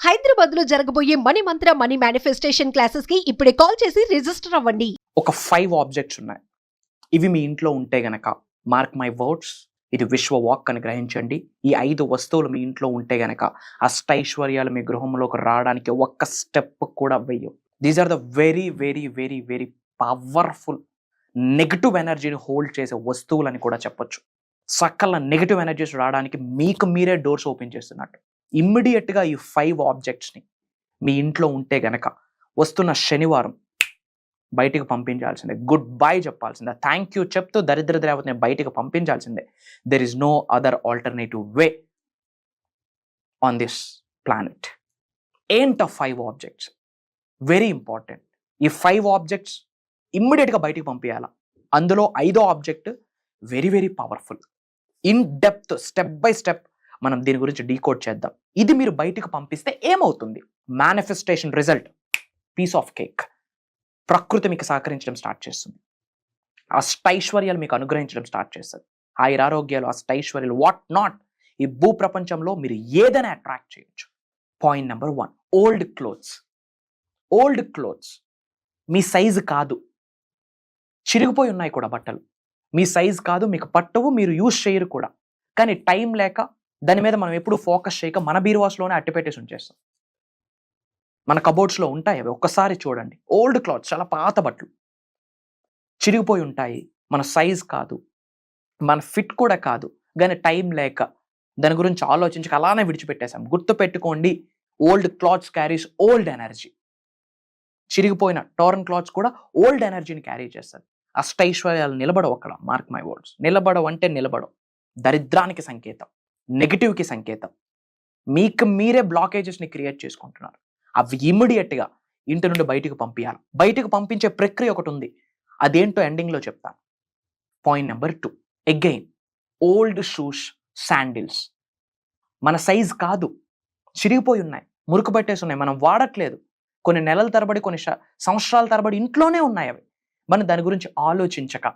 హైదరాబాద్ లో జరగబోయే మనీ మంత్ర money manifestation classes కి ఇప్పుడే కాల్ చేసి రిజిస్టర్ అవ్వండి. ఒక 5 ఆబ్జెక్ట్స్ ఉన్నాయి. ఇవి మీ ఇంట్లో ఉంటే గనక మార్క్ మై వర్డ్స్, ఇది విశ్వ వాక్ అని గ్రహించండి. ఈ 5 వస్తువులు మీ ఇంట్లో ఉంటే గనక అష్టైశ్వర్యాలు మీ గృహంలోకి రావడానికి ఒక్క స్టెప్ కూడా వెయ్యవు. These are the very very very very powerful negative ఎనర్జీని హోల్డ్ చేసే వస్తువులని కూడా చెప్పొచ్చు. సకల నెగిటివ్ ఎనర్జీస్ రావడానికి మీకు మీరే డోర్స్ ఓపెన్ చేస్తున్నట్టు. ఇమ్మీడియట్గా ఈ 5 ఆబ్జెక్ట్స్ని మీ ఇంట్లో ఉంటే గనక వస్తున్న శనివారం బయటికి పంపించాల్సిందే, గుడ్ బై చెప్పాల్సిందే, థ్యాంక్ యూ చెప్తూ దరిద్ర దేవతని బయటికి పంపించాల్సిందే. There is no other alternative way on this planet. ఏంట 5 ఆబ్జెక్ట్స్ వెరీ ఇంపార్టెంట్. ఈ 5 ఆబ్జెక్ట్స్ ఇమ్మీడియట్గా బయటికి పంపించాలా. అందులో 5వ object very very powerful. In depth step by step మనం దీని గురించి డీకోడ్ చేద్దాం. ఇది మీరు బయటికి పంపిస్తే ఏమవుతుంది? Manifestation result piece of cake. ప్రకృతి మీకు సహకరించడం స్టార్ట్ చేస్తుంది. అష్టైశ్వర్యాలు మీకు అనుగ్రహించడం స్టార్ట్ చేస్తుంది. ఆయురారోగ్యాలు, అష్టైశ్వర్యాలు, వాట్ నాట్, ఈ భూ ప్రపంచంలో మీరు ఏదైనా అట్రాక్ట్ చేయొచ్చు. Point number 1, old clothes. Old clothes మీ సైజు కాదు, చిరిగిపోయి ఉన్నాయి కూడా బట్టలు. మీ సైజు కాదు, మీకు పట్టవు, మీరు యూజ్ చేయరు కూడా. కానీ టైం లేక దాని మీద మనం ఎప్పుడు ఫోకస్ చేయక మన బీరువాస్లోనే అట్టిపెట్టేసి ఉంచేస్తాం. మన కబోర్డ్స్లో ఉంటాయి అవి, ఒక్కసారి చూడండి. ఓల్డ్ క్లాత్స్, చాలా పాత బట్టలు చిరిగిపోయి ఉంటాయి. మన సైజ్ కాదు, మన ఫిట్ కూడా కాదు, కానీ టైం లేక దాని గురించి ఆలోచించక అలానే విడిచిపెట్టేసాం. గుర్తు పెట్టుకోండి, old clothes carries old energy. చిరిగిపోయిన టోరన్ క్లాత్స్ కూడా ఓల్డ్ ఎనర్జీని క్యారీ చేస్తుంది. అష్టైశ్వర్యాలు నిలబడవు అక్కడ. మార్క్ మై వర్డ్స్, నిలబడవు అంటే నిలబడవు. దరిద్రానికి సంకేతం, నెగిటివ్కి సంకేతం. మీకు మీరే బ్లాకేజెస్ని క్రియేట్ చేసుకుంటున్నారు. అవి ఇమ్మీడియట్గా ఇంటి నుండి బయటకు పంపించాలి. బయటకు పంపించే ప్రక్రియ ఒకటి ఉంది, అదేంటో ఎండింగ్లో చెప్తాను. Point number 2, again old shoes, sandals. మన సైజ్ కాదు, చిరిగిపోయి ఉన్నాయి, మురుకు పట్టేసి ఉన్నాయి, మనం వాడట్లేదు. కొన్ని నెలల తరబడి, కొన్ని సంవత్సరాల తరబడి ఇంట్లోనే ఉన్నాయి అవి. మనం దాని గురించి ఆలోచించక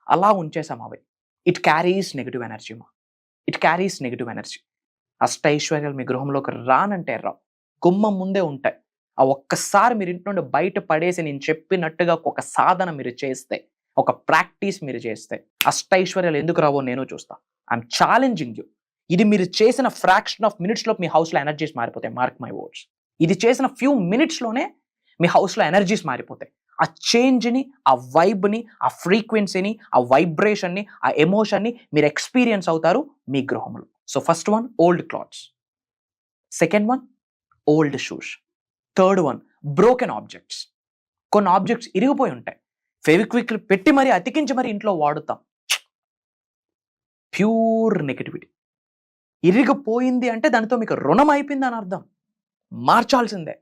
అలా ఉంచేసాం అవి. It carries negative energy it carries negative energy. అష్టైశ్వర్యాలు మీ గృహంలోకి రానంటే రావు, గుమ్మం ముందే ఉంటాయి. ఆ ఒక్కసారి మీరు ఇంటి నుండి బయట పడేసి నేను చెప్పినట్టుగా ఒక సాధన మీరు చేస్తే, ఒక ప్రాక్టీస్ మీరు చేస్తే, అష్టైశ్వర్యాలు ఎందుకు రావో నేను చూస్తా. I'm challenging you. ఇది మీరు చేసిన ఫ్రాక్షన్ ఆఫ్ మినిట్స్లో మీ హౌస్లో ఎనర్జీస్ మారిపోతాయి. మార్క్ మై వర్డ్స్, ఇది చేసిన ఫ్యూ మినిట్స్లోనే మీ హౌస్లో ఎనర్జీస్ మారిపోతాయి. ఆ చేంజ్ని, ఆ వైబ్ని, ఆ ఫ్రీక్వెన్సీని, ఆ వైబ్రేషన్ని, ఆ ఎమోషన్ని మీరు ఎక్స్పీరియన్స్ అవుతారు మీ గృహంలో. So first one, old clothes. Second one, old shoes. Third one, broken objects. కొన్ని ఆబ్జెక్ట్స్ ఇరిగిపోయి ఉంటాయి, ఫెవిక్విక్ పెట్టి మరీ అతికించి మరీ ఇంట్లో వాడుతాం. Pure negativity. ఇరిగిపోయింది అంటే దానితో మీకు రుణం అయిపోయింది అని అర్థం, మార్చాల్సిందే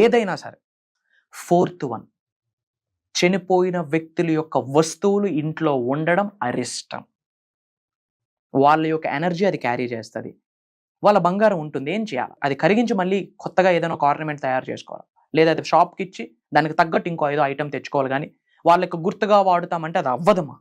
ఏదైనా సరే. ఫోర్త్ వన్, చనిపోయిన వ్యక్తుల యొక్క వస్తువులు ఇంట్లో ఉండడం అరిష్టం. వాళ్ళ యొక్క ఎనర్జీ అది క్యారీ చేస్తుంది. వాళ్ళ బంగారం ఉంటుంది, ఏం చేయాలి? అది కరిగించి మళ్ళీ కొత్తగా ఏదైనా ఒక ఆర్నమెంట్ తయారు చేసుకోవాలి, లేదా అది షాప్కి ఇచ్చి దానికి తగ్గట్టు ఇంకో ఏదో ఐటమ్ తెచ్చుకోవాలి. కానీ వాళ్ళకి గుర్తుగా వాడుతామంటే అది అవ్వదమ్మా.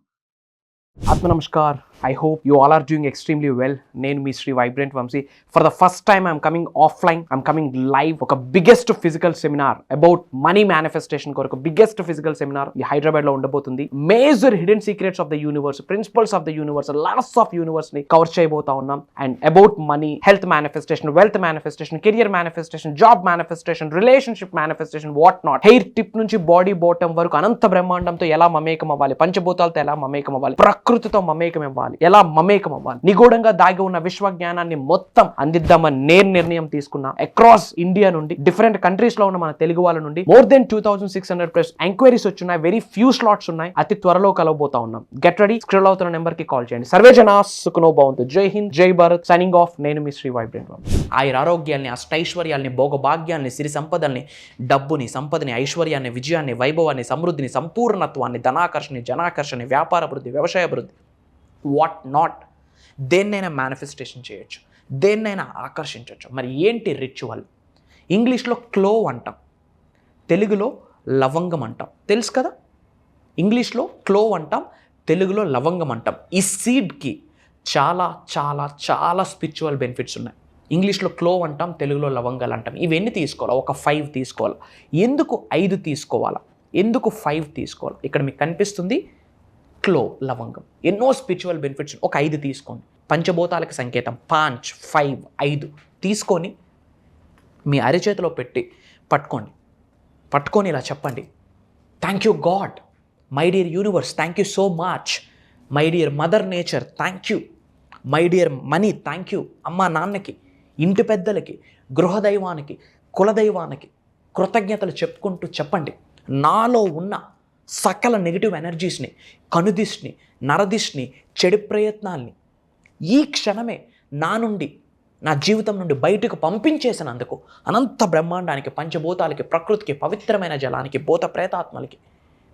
ఆత్మ నమస్కార్, I hope you all are doing extremely well. నేను మీ Shri vibrant Vamshi. For the first time I'm coming offline, I'm coming live. ఒక biggest physical seminar about money manifestation కొరకు బిగ్గెస్ట్ ఫిజికల్ సెమినార్ ఈ హైదరాబాద్ లో ఉండబోతుంది. Major hidden secrets of the universe, principles of the universe, laws of universe ని cover చేయబోతా ఉన్నాం. And about money, health manifestation, wealth manifestation, career manifestation, job manifestation, relationship manifestation, what not. Hair tip నుంచి body bottom వరకు అనంత బ్రహ్మాండంతో ఎలా మమేకం అవ్వాలి, పంచభూతాలతో ఎలా మమేకం అవ్వాలి, ప్రకృతితో మమేకం అవ్వాలి, ఎలా మమేకం అవ్వాలి, నిగూఢంగా దాగి ఉన్న విశ్వ జ్ఞానాన్ని మొత్తం అందిద్దామని నేను నిర్ణయం తీసుకున్నా. అక్రాస్ ఇండియా నుండి, డిఫరెంట్ కంట్రీస్ లో ఉన్న మన తెలుగు వాళ్ళ నుండి మోర్ దెన్ 2600+ ఎంక్వైరీస్ వచ్చున్నాయి. వెరీ ఫ్యూ స్లాట్స్ ఉన్నాయి. అతి త్వరలో కలవబోతా ఉన్నాం. Get ready. స్క్రోల్ అవుతున్న నెంబర్ కి కాల్ చేయండి. సర్వే జనా సుఖనో భవంతు. జై హింద్, జై భారత్. Signing off. నేను మీ శ్రీ వైబ్రెంట్ వంశీ. ఆయురారోగ్యాల్ని, అష్టైశ్వర్యాల్ని, భోగభాగ్యాల్ని, సిరి సంపదల్ని, డబ్బుని, సంపదని, ఐశ్వర్యాన్ని, విజయాన్ని, వైభవాన్ని, సమృద్ధిని, సంపూర్ణత్వాన్ని, ధనాకర్షణ, జనాకర్షణ, వ్యాపార అభివృద్ధి, వ్యవసాయ అభివృద్ధి, వాట్ నాట్, దేన్నైనా మేనిఫెస్టేషన్ చేయొచ్చు, దేన్నైనా ఆకర్షించవచ్చు. మరి ఏంటి రిచువల్? ఇంగ్లీష్లో క్లోవ్ అంటాం, తెలుగులో లవంగం అంటాం. తెలుసు కదా? ఇంగ్లీష్లో క్లోవ్ అంటాం, తెలుగులో లవంగం అంటాం. ఈ సీడ్కి చాలా చాలా చాలా స్పిరిచువల్ బెనిఫిట్స్ ఉన్నాయి. ఇంగ్లీష్లో క్లోవ్ అంటాం, తెలుగులో లవంగాలు అంటాం. ఇవన్నీ తీసుకోవాలా? ఒక 5 తీసుకోవాలి. ఎందుకు 5 తీసుకోవాలా? ఎందుకు 5 తీసుకోవాలి? ఇక్కడ మీకు కనిపిస్తుంది క్లోవ్, లవంగం. ఎన్నో స్పిరిచువల్ బెనిఫిట్స్. ఒక 5 తీసుకోండి. పంచభూతాలకు సంకేతం. 5 5 5 తీసుకొని మీ అరిచేతిలో పెట్టి పట్టుకొని ఇలా చెప్పండి, thank you God, my dear universe, thank you so much, my dear mother nature, thank you, my dear money, thank you, అమ్మ నాన్నకి, ఇంటి పెద్దలకి, గృహదైవానికి, కులదైవానికి కృతజ్ఞతలు చెప్పుకుంటూ చెప్పండి. నాలో ఉన్న సకల నెగిటివ్ ఎనర్జీస్ని, కనుదిష్ని, నరదిష్ని, చెడు ప్రయత్నాల్ని ఈ క్షణమే నా జీవితం నుండి బయటకు పంపించేసినందుకు అనంత బ్రహ్మాండానికి, పంచభూతాలకి, ప్రకృతికి, పవిత్రమైన జలానికి, భూత ప్రేతాత్మలకి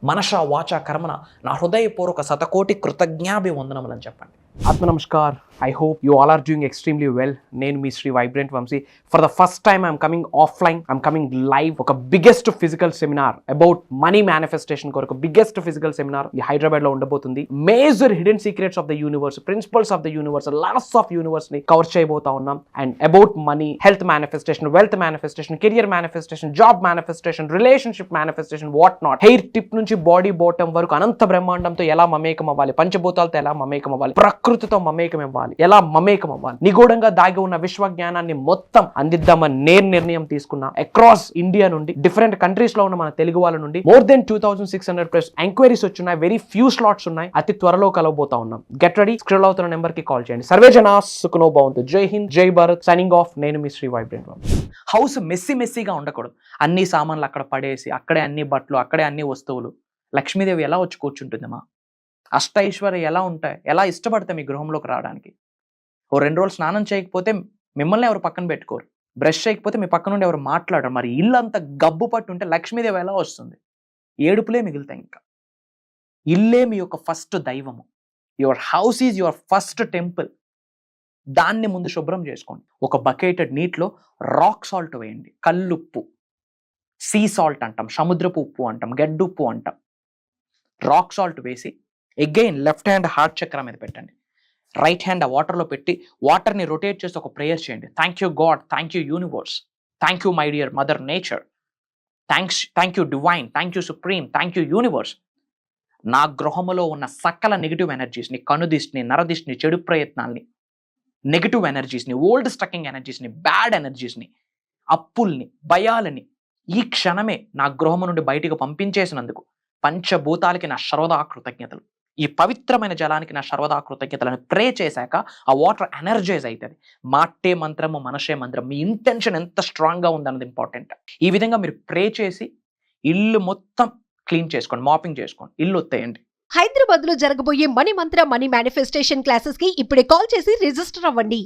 మనష వాచ కర్మన నా హృదయపూర్వక శతకోటి కృతజ్ఞాభివందనములని చెప్పండి. ఆత్మ నమస్కార్. I hope you all are doing extremely well. నేను మీ Shri vibrant Vamshi. For the first time I'm coming offline, I'm coming live. ఒక biggest physical seminar about money manifestation కొరకు బిగ్గెస్ట్ ఫిజికల్ సెమినార్ ఈ హైదరాబాద్లో ఉండబోతుంది. Major hidden secrets of the universe, principles of the universe, laws of universe ని cover చేయబోతా ఉన్నాం. And about money, health manifestation, wealth manifestation, career manifestation, job manifestation, relationship manifestation, what not, hair tip నుంచి body bottom వరకు అనంత బ్రహ్మాండంతో ఎలా మమేకం అవ్వాలి, పంచభూతాలతో ఎలా మమేకం అవ్వాలి, ప్రకృతితో మమేకం అవ్వాలి, ఎలా మమేకం అవ్వాలి, నిగూఢంగా దాగి ఉన్న విశ్వ జ్ఞానాన్ని మొత్తం అందిద్దామని నేను నిర్ణయం తీసుకున్నా. అక్రాస్ ఇండియా నుండి, డిఫరెంట్ కంట్రీస్ లో ఉన్న మన తెలుగు వాళ్ళ నుండి మోర్ దెన్ 2600+ ఎంక్వైరీస్ వచ్చున్నాయి. వెరీ ఫ్యూ స్లాట్స్ ఉన్నాయి. అతి త్వరలో కలవబోతా ఉన్నాం. Get ready. స్క్రోల్ అవుతున్న నెంబర్ కి కాల్ చేయండి. సర్వే జనా సుఖనో భవంతు. జై హింద్, జై భారత్. Signing off. నేను మీ శ్రీ వైబ్రెంట్ వంశీ. హౌస్ మెస్సీగా ఉండకూడదు. అన్ని సామాన్లు అక్కడ పడేసి, అక్కడే అన్ని బట్టలు, అక్కడే అన్ని వస్తువులు. లక్ష్మీదేవి ఎలా వచ్చి కూర్చుంటుందమ్మా? అష్టైశ్వర్య ఎలా ఉంటాయి? ఎలా ఇష్టపడతాయి మీ గృహంలోకి రావడానికి? ఓ 2 రోజులు స్నానం చేయకపోతే మిమ్మల్ని ఎవరు పక్కన పెట్టుకోరు. బ్రష్ చేయకపోతే మీ పక్క నుండి ఎవరు మాట్లాడరు. మరి ఇల్లు అంతా గబ్బు పట్టుంటే లక్ష్మీదేవి ఎలా వస్తుంది? ఏడుపులే మిగులుతాయి. ఇంకా ఇల్లే మీ యొక్క ఫస్ట్ దైవము. Your house is your first temple. దాన్ని ముందు శుభ్రం చేసుకోండి. ఒక బకెటెడ్ నీటిలో రాక్ సాల్ట్ వేయండి. కల్లుప్పు, సీ సాల్ట్ అంటాం, సముద్రపు ఉప్పు అంటాం, గడ్డుప్పు అంటాం. రాక్ సాల్ట్ వేసి అగైన్ లెఫ్ట్ హ్యాండ్ హార్ట్ చక్ర మీద పెట్టండి. రైట్ హ్యాండ్ ఆ వాటర్లో పెట్టి వాటర్ని రొటేట్ చేసి ఒక ప్రేయర్ చేయండి. Thank you God, thank you universe, thank you my dear mother nature, thank you divine, thank you supreme, thank you universe. నా గృహములో ఉన్న సకల నెగిటివ్ ఎనర్జీస్ని, కనుదిష్ని, నరదిష్ని, చెడు ప్రయత్నాల్ని, నెగిటివ్ ఎనర్జీస్ని, ఓల్డ్ స్టకింగ్ ఎనర్జీస్ని, బ్యాడ్ ఎనర్జీస్ని, అప్పుల్ని, భయాలని ఈ క్షణమే నా గృహము నుండి బయటకు పంపించేసినందుకు పంచభూతాలకి నా సర్వదా కృతజ్ఞతలు. ఈ పవిత్రమైన జలానికి నా సర్వదా కృతజ్ఞతలను ప్రే చేశాక ఆ వాటర్ ఎనర్జైజ్ అవుతుంది. మాటే మంత్రము, మనషే మంత్రం. మీ ఇంటెన్షన్ ఎంత స్ట్రాంగ్గా ఉందన్నది ఇంపార్టెంట్. ఈ విధంగా మీరు ప్రే చేసి ఇల్లు మొత్తం క్లీన్ చేసుకోండి, మాపింగ్ చేసుకోండి, ఇల్లు ఒత్తేయండి. హైదరాబాద్ లో జరగబోయే మనీ మంత్ర మనీ మేనిఫెస్టేషన్ క్లాసెస్ కి ఇప్పుడే కాల్ చేసి రిజిస్టర్ అవ్వండి.